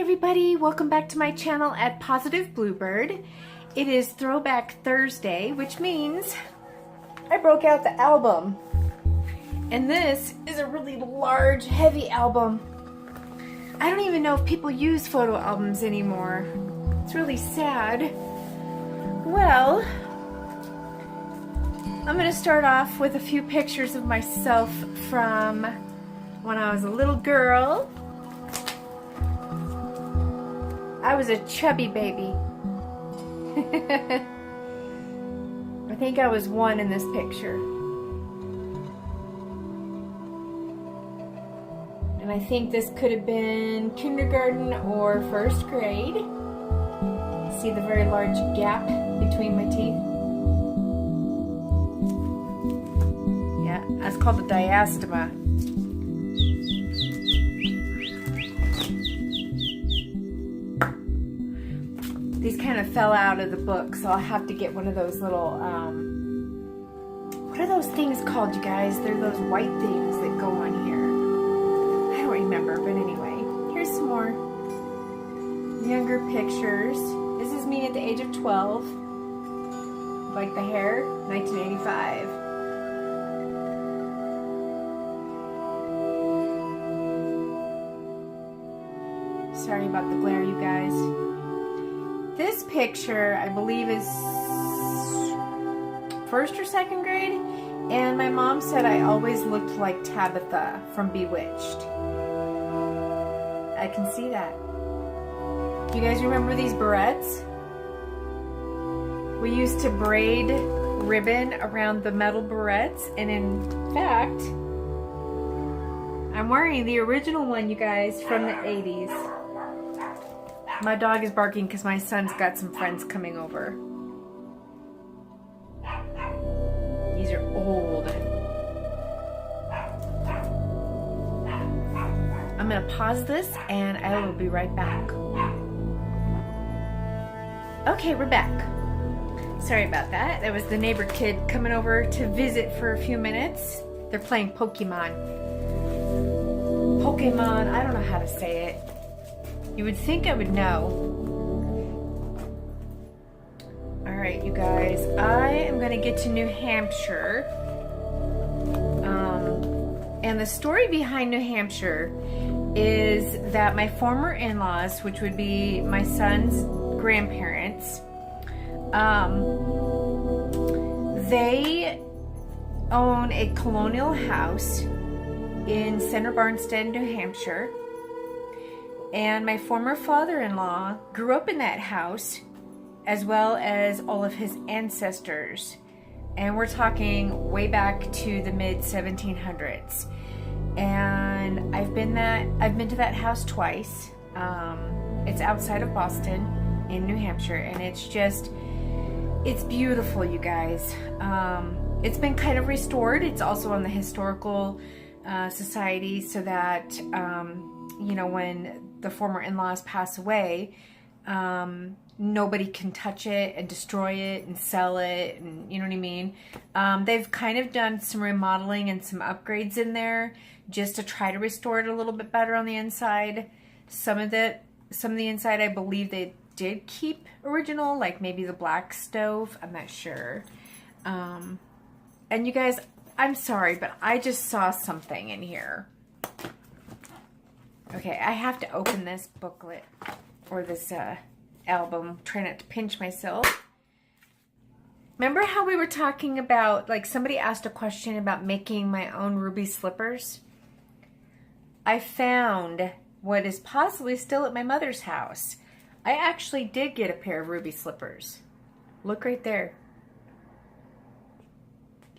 everybody, welcome back to my channel at Positive Bluebird. It is Throwback Thursday, which means I broke out the album. And this is a really large, heavy album. I don't even know if people use photo albums anymore. It's really sad. Well, I'm going to start off with a few pictures of myself from when I was a little girl. I was a chubby baby. I think I was 1 in this picture. And I think this could have been kindergarten or 1st grade. See the very large gap between my teeth? Yeah, that's called the diastema. These kind of fell out of the book, so I'll have to get one of those little, what are those things called, you guys? They're those white things that go on here. I don't remember, but anyway. Here's some more younger pictures. This is me at the age of 12. Like the hair, 1985. Sorry about the glare, you guys. This picture, I believe, is 1st or 2nd grade, and my mom said I always looked like Tabitha from Bewitched. I can see that. You guys remember these barrettes? We used to braid ribbon around the metal barrettes, and in fact, I'm wearing the original one, you guys, from the 80s. My dog is barking because my son's got some friends coming over. These are old. I'm going to pause this and I will be right back. Okay, we're back. Sorry about that. That was the neighbor kid coming over to visit for a few minutes. They're playing Pokemon. Pokemon, I don't know how to say it. You would think I would know. Alright, you guys. I am going to get to New Hampshire. And the story behind New Hampshire is that my former in-laws, which would be my son's grandparents, they own a colonial house in Center Barnstead, New Hampshire. And my former father-in-law grew up in that house, as well as all of his ancestors. And we're talking way back to the mid-1700s. And I've been to that house twice. It's outside of Boston in New Hampshire, and it's beautiful, you guys. It's been kind of restored. It's also on the Historical Society, so that you know, when the former in-laws pass away, nobody can touch it and destroy it and sell it, and you know what I mean. They've kind of done some remodeling and some upgrades in there just to try to restore it a little bit better on the inside. Some of the inside, I believe they did keep original, like maybe the black stove. I'm not sure. And you guys, I'm sorry, but I just saw something in here. Okay, I have to open this booklet, or this album. Try not to pinch myself. Remember how we were talking about, like, somebody asked a question about making my own ruby slippers? I found what is possibly still at my mother's house. I actually did get a pair of ruby slippers. Look right there.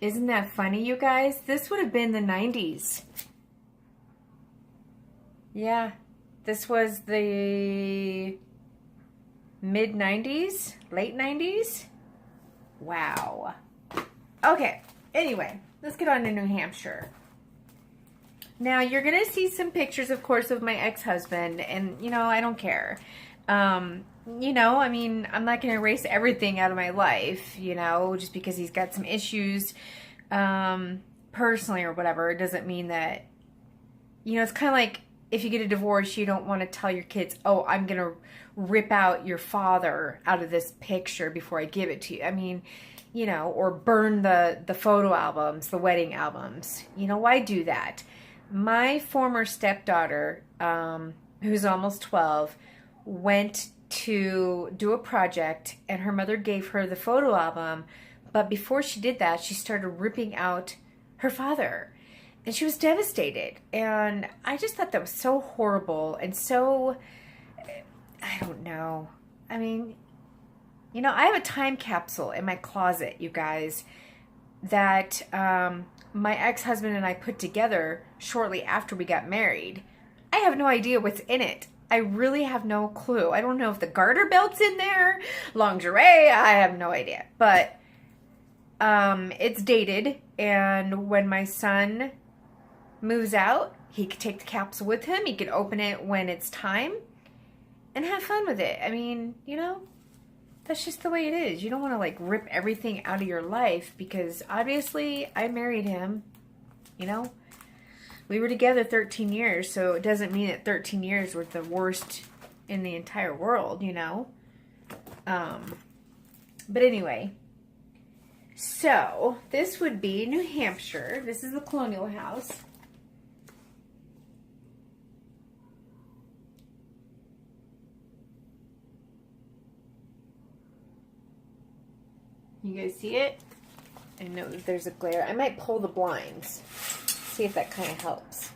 Isn't that funny, you guys? This would have been the 90s. Yeah, this was the mid-90s, late 90s. Wow. Okay, anyway, let's get on to New Hampshire. Now, you're going to see some pictures, of course, of my ex-husband, and, you know, I don't care. You know, I mean, I'm not going to erase everything out of my life, you know, just because he's got some issues personally or whatever. It doesn't mean that, you know, it's kind of like if you get a divorce, you don't want to tell your kids, oh, I'm going to rip out your father out of this picture before I give it to you. I mean, you know, or burn the photo albums, the wedding albums. You know, why do that? My former stepdaughter, who's almost 12, went to do a project, and her mother gave her the photo album, but before she did that, she started ripping out her father, and she was devastated. And I just thought that was so horrible and so, I don't know. I mean, you know, I have a time capsule in my closet, you guys, that my ex-husband and I put together shortly after we got married. I have no idea what's in it. I really have no clue. I don't know if the garter belt's in there, lingerie, I have no idea. But it's dated, and when my son moves out, he could take the capsule with him. He could open it when it's time and have fun with it. I mean, you know, that's just the way it is. You don't want to like rip everything out of your life, because obviously I married him, you know. We were together 13 years, so it doesn't mean that 13 years were the worst in the entire world, you know. But anyway, so this would be New Hampshire. This is the Colonial House. You guys see it? I know that there's a glare. I might pull the blinds. See if that kind of helps.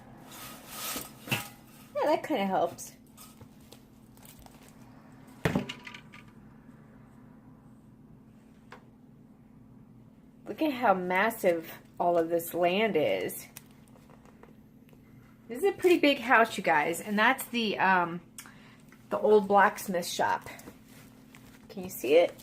Yeah, that kind of helps. Look at how massive all of this land is. This is a pretty big house, you guys, and that's the old blacksmith shop. Can you see it?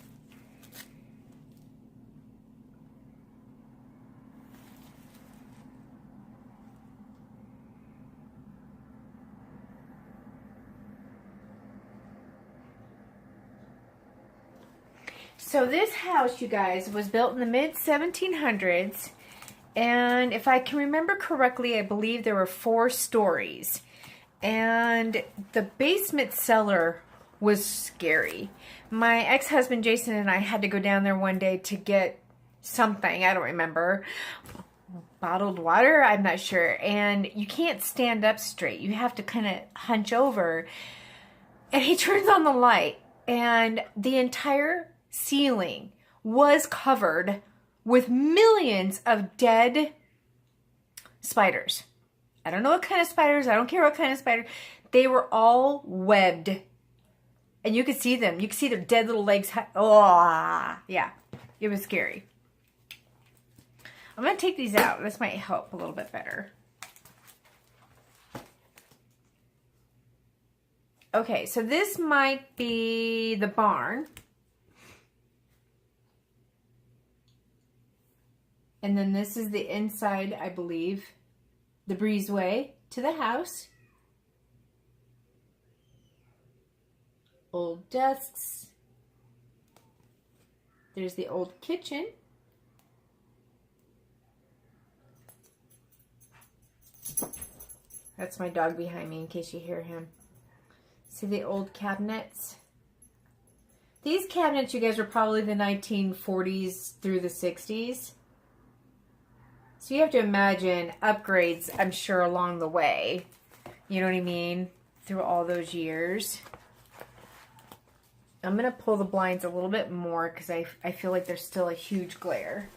So this house, you guys, was built in the mid-1700s, and if I can remember correctly, I believe there were 4 stories, and the basement cellar was scary. My ex-husband Jason and I had to go down there one day to get something, I don't remember, bottled water, I'm not sure, and you can't stand up straight. You have to kind of hunch over, and he turns on the light, and the entire ceiling was covered with millions of dead spiders. I don't know what kind of spiders. I don't care what kind of spider. They were all webbed. And you could see them. You could see their dead little legs. Oh, yeah. It was scary. I'm going to take these out. This might help a little bit better. Okay, so this might be the barn. And then this is the inside, I believe, the breezeway to the house. Old desks. There's the old kitchen. That's my dog behind me in case you hear him. See the old cabinets? These cabinets, you guys, are probably the 1940s through the 60s. So you have to imagine upgrades, I'm sure, along the way. You know what I mean? Through all those years. I'm going to pull the blinds a little bit more because I feel like there's still a huge glare.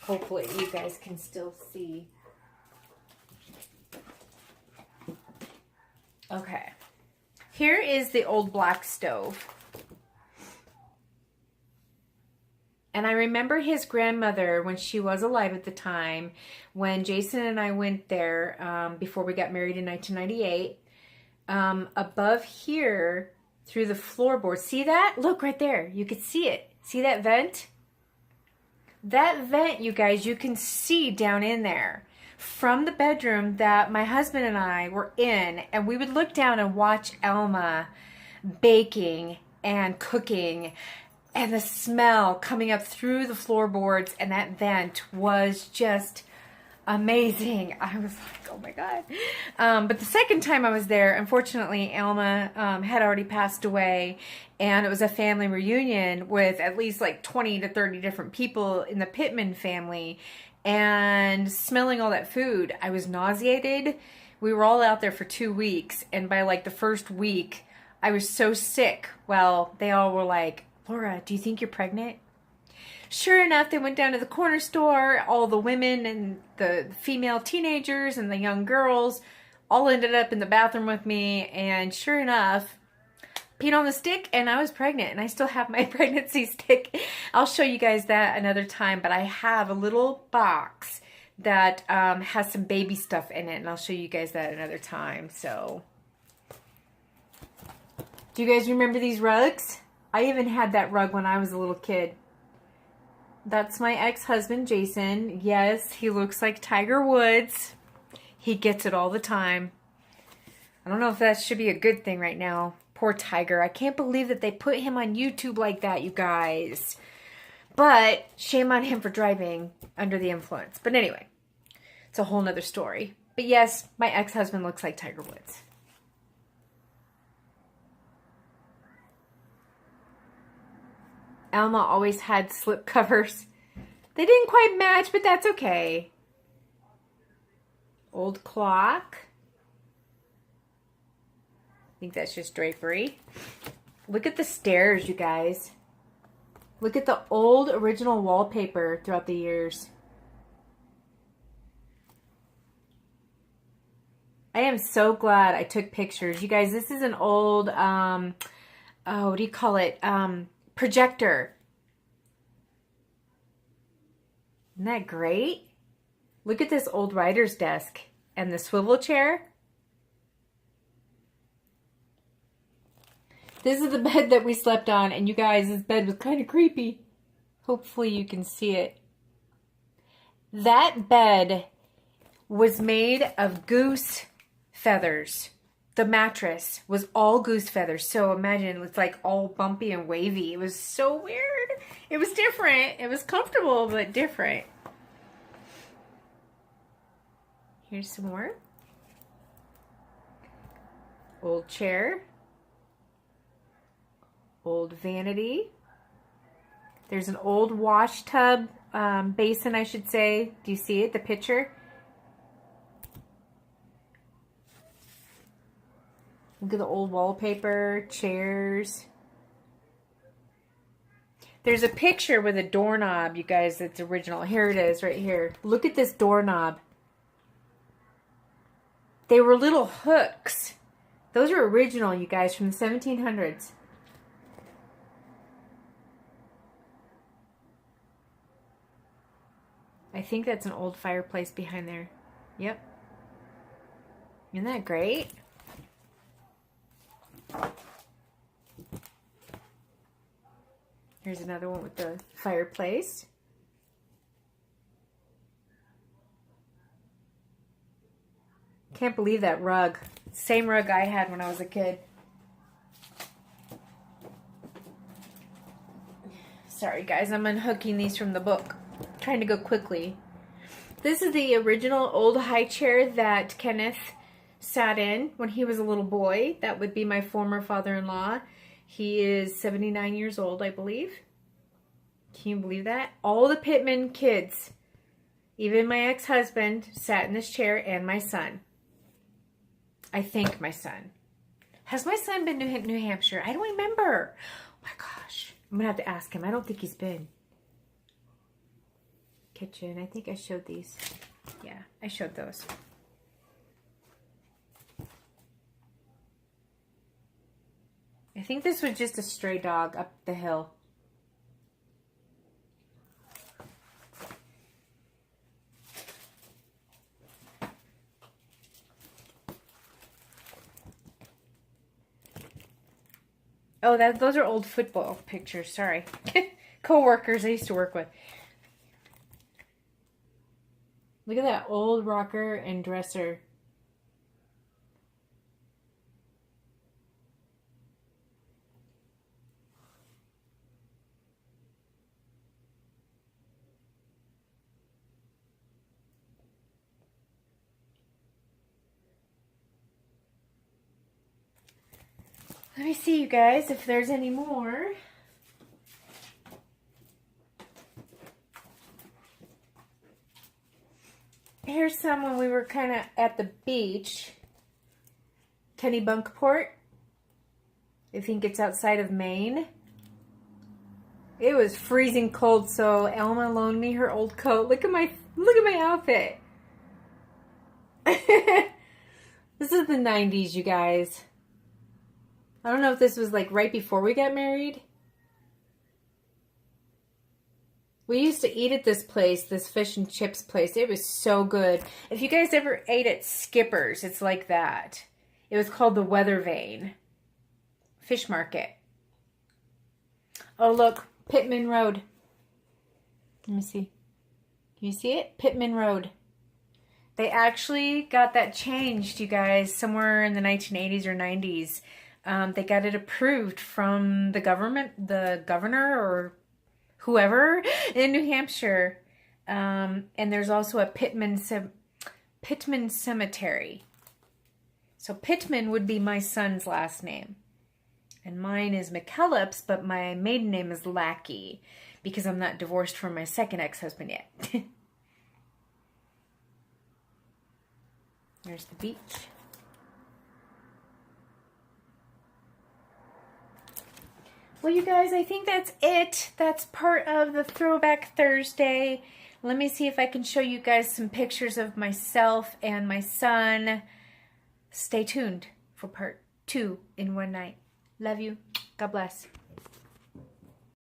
Hopefully you guys can still see. Okay. Here is the old black stove. And I remember his grandmother, when she was alive at the time, when Jason and I went there before we got married in 1998, above here, through the floorboard, see that? Look right there. You could see it. See that vent? That vent, you guys, you can see down in there from the bedroom that my husband and I were in, and we would look down and watch Elma baking and cooking, and the smell coming up through the floorboards, and that vent was just amazing. I was like, oh my God. But the second time I was there, unfortunately, Alma had already passed away, and it was a family reunion with at least like 20 to 30 different people in the Pittman family, and smelling all that food, I was nauseated. We were all out there for 2 weeks, and by like the first week, I was so sick. Well, they all were like, Laura, do you think you're pregnant? Sure enough, they went down to the corner store. All the women and the female teenagers and the young girls all ended up in the bathroom with me. And sure enough, peed on the stick and I was pregnant. And I still have my pregnancy stick. I'll show you guys that another time. But I have a little box that has some baby stuff in it. And I'll show you guys that another time. So, do you guys remember these rugs? I even had that rug when I was a little kid. That's my ex-husband, Jason. Yes, he looks like Tiger Woods. He gets it all the time. I don't know if that should be a good thing right now. Poor Tiger. I can't believe that they put him on YouTube like that, you guys. But shame on him for driving under the influence. But anyway, it's a whole nother story. But yes, my ex-husband looks like Tiger Woods. Alma always had slip covers. They didn't quite match, but that's okay. Old clock. I think that's just drapery. Look at the stairs, you guys. Look at the old original wallpaper throughout the years. I am so glad I took pictures. You guys, this is an old, oh, what do you call it? Projector. Isn't that great? Look at this old writer's desk and the swivel chair. This is the bed that we slept on, and you guys, this bed was kind of creepy. Hopefully you can see it. That bed was made of goose feathers. The mattress was all goose feathers. So imagine it's like all bumpy and wavy. It was so weird. It was different. It was comfortable, but different. Here's some more. Old chair. Old vanity. There's an old wash tub basin, I should say. Do you see it, the picture? Look at the old wallpaper, chairs. There's a picture with a doorknob, you guys, that's original. Here it is, right here. Look at this doorknob. They were little hooks. Those are original, you guys, from the 1700s. I think that's an old fireplace behind there. Yep. Isn't that great? Here's another one with the fireplace. Can't believe that rug. Same rug I had when I was a kid. Sorry guys, I'm unhooking these from the book. Trying to go quickly. This is the original old high chair that Kenneth sat in when he was a little boy. That would be my former father-in-law. He is 79 years old, I believe. Can you believe that? All the Pittman kids, even my ex-husband, sat in this chair, and my son. I think my son. Has my son been to New Hampshire? I don't remember. Oh my gosh. I'm going to have to ask him. I don't think he's been. Kitchen. I think I showed these. Yeah, I showed those. I think this was just a stray dog up the hill. Oh, those are old football pictures. Sorry. Co-workers I used to work with. Look at that old rocker and dresser. Let me see, you guys, if there's any more. Here's some when we were kind of at the beach. Kennebunkport. I think it's outside of Maine. It was freezing cold, so Elma loaned me her old coat. Look at my outfit. This is the 90s, you guys. I don't know if this was like right before we got married. We used to eat at this place, this fish and chips place. It was so good. If you guys ever ate at Skipper's, it's like that. It was called the Weather Vane Fish Market. Oh, look. Pittman Road. Let me see. Can you see it? Pittman Road. They actually got that changed, you guys, somewhere in the 1980s or 90s. They got it approved from the government, the governor or whoever in New Hampshire. And there's also a Pittman Cemetery. So Pittman would be my son's last name. And mine is McKellips, but my maiden name is Lackey because I'm not divorced from my second ex-husband yet. There's the beach. Well, you guys, I think that's it. That's part of the Throwback Thursday. Let me see if I can show you guys some pictures of myself and my son. Stay tuned for part 2 in one night. Love you. God bless.